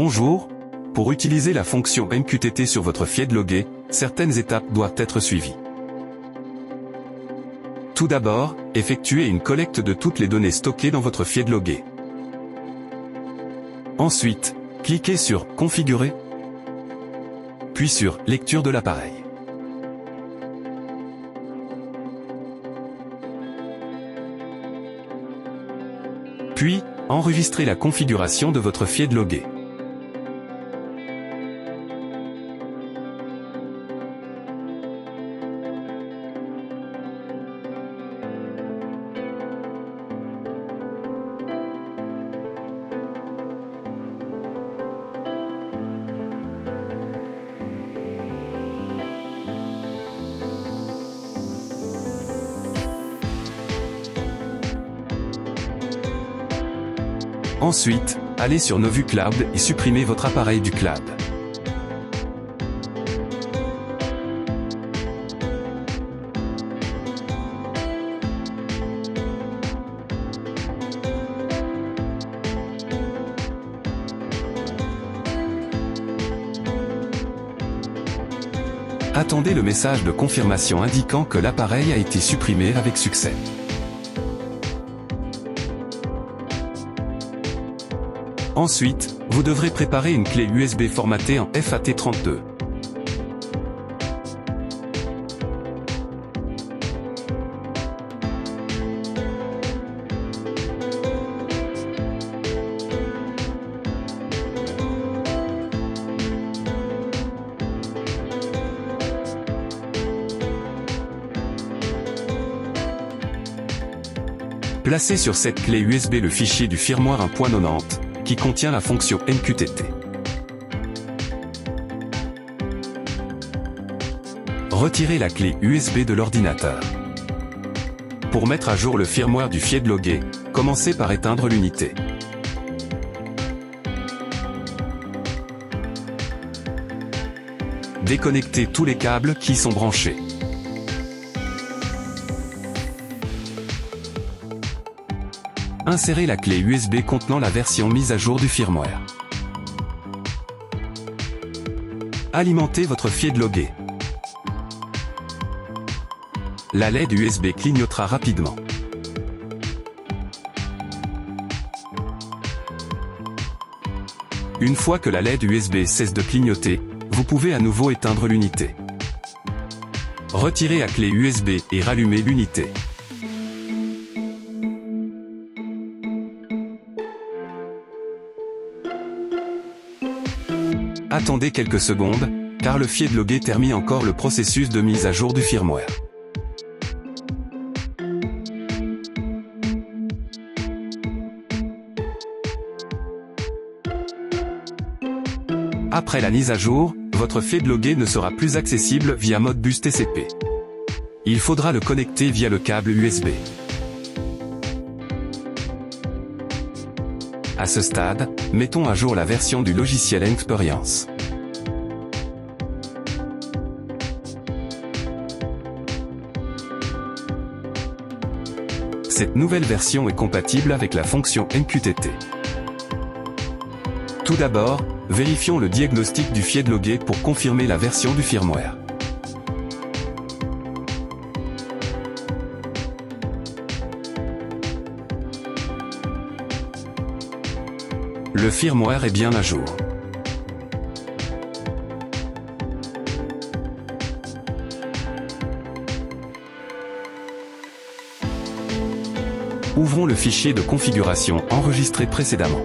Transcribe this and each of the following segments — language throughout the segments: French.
Bonjour. Pour utiliser la fonction MQTT sur votre FiedLoguer, certaines étapes doivent être suivies. Tout d'abord, effectuez une collecte de toutes les données stockées dans votre FiedLoguer. Ensuite, cliquez sur « Configurer », puis sur « Lecture de l'appareil ». Puis, enregistrez la configuration de votre FiedLoguer. Ensuite, allez sur Novu Cloud et supprimez votre appareil du cloud. Attendez le message de confirmation indiquant que l'appareil a été supprimé avec succès. Ensuite, vous devrez préparer une clé USB formatée en FAT32. Placez sur cette clé USB le fichier du firmware 1.90. Qui contient la fonction MQTT. Retirez la clé USB de l'ordinateur. Pour mettre à jour le firmware du FiedLoguer, commencez par éteindre l'unité. Déconnectez tous les câbles qui y sont branchés. Insérez la clé USB contenant la version mise à jour du firmware. Alimentez votre FiedLoguer. La LED USB clignotera rapidement. Une fois que la LED USB cesse de clignoter, vous pouvez à nouveau éteindre l'unité. Retirez la clé USB et rallumez l'unité. Attendez quelques secondes, car le FiedLoguer termine encore le processus de mise à jour du firmware. Après la mise à jour, votre FiedLoguer ne sera plus accessible via Modbus TCP. Il faudra le connecter via le câble USB. À ce stade, mettons à jour la version du logiciel Experience. Cette nouvelle version est compatible avec la fonction MQTT. Tout d'abord, vérifions le diagnostic du FiedLoguer pour confirmer la version du firmware. Le firmware est bien à jour. Ouvrons le fichier de configuration enregistré précédemment.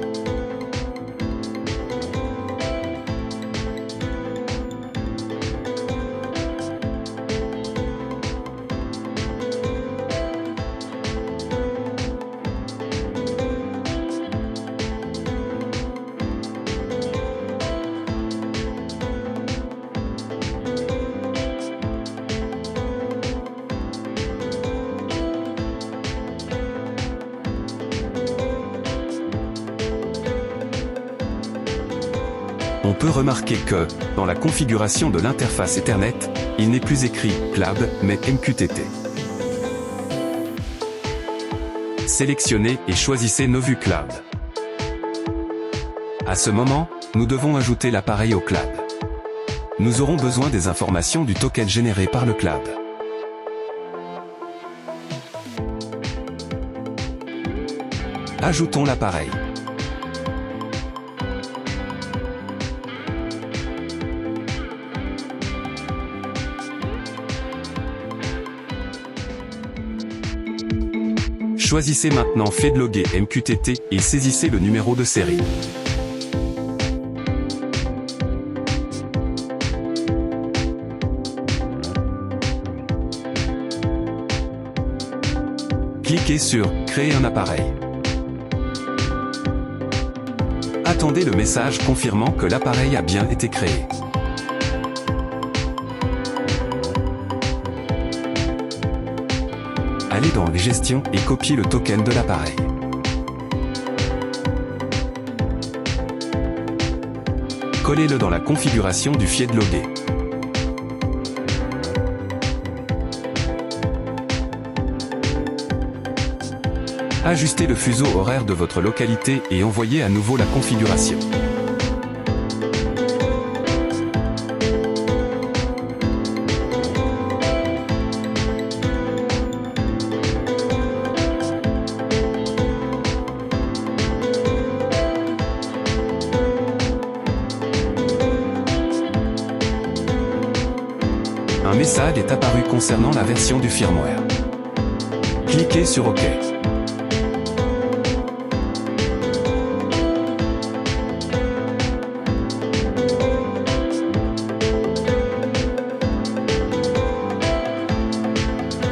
On peut remarquer que, dans la configuration de l'interface Ethernet, il n'est plus écrit « Cloud » mais « MQTT ». Sélectionnez et choisissez Novu Cloud. À ce moment, nous devons ajouter l'appareil au cloud. Nous aurons besoin des informations du token généré par le cloud. Ajoutons l'appareil. Choisissez maintenant FedLoger MQTT et saisissez le numéro de série. Cliquez sur « Créer un appareil ». Attendez le message confirmant que l'appareil a bien été créé. Allez dans les gestions et copiez le token de l'appareil. Collez-le dans la configuration du FedLoger. Ajustez le fuseau horaire de votre localité et envoyez à nouveau la configuration. Un message est apparu concernant la version du firmware. Cliquez sur OK.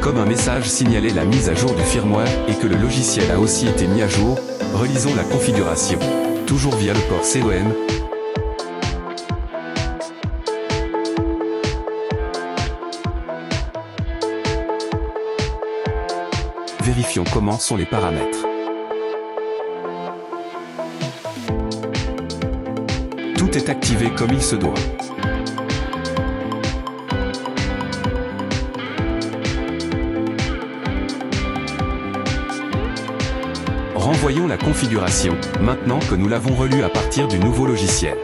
Comme un message signalait la mise à jour du firmware et que le logiciel a aussi été mis à jour, relisons la configuration, toujours via le port COM. Vérifions comment sont les paramètres. Tout est activé comme il se doit. Renvoyons la configuration, maintenant que nous l'avons relue à partir du nouveau logiciel.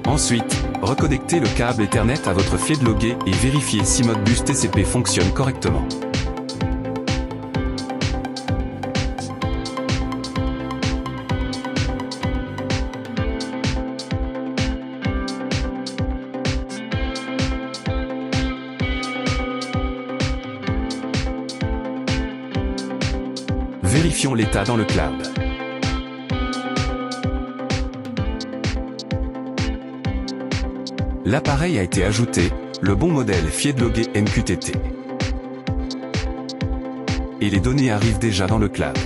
Ensuite, reconnectez le câble Ethernet à votre FedLoger et vérifiez si Modbus TCP fonctionne correctement. Vérifions l'état dans le cloud. L'appareil a été ajouté, le bon modèle FedLoger MQTT. Et les données arrivent déjà dans le cloud.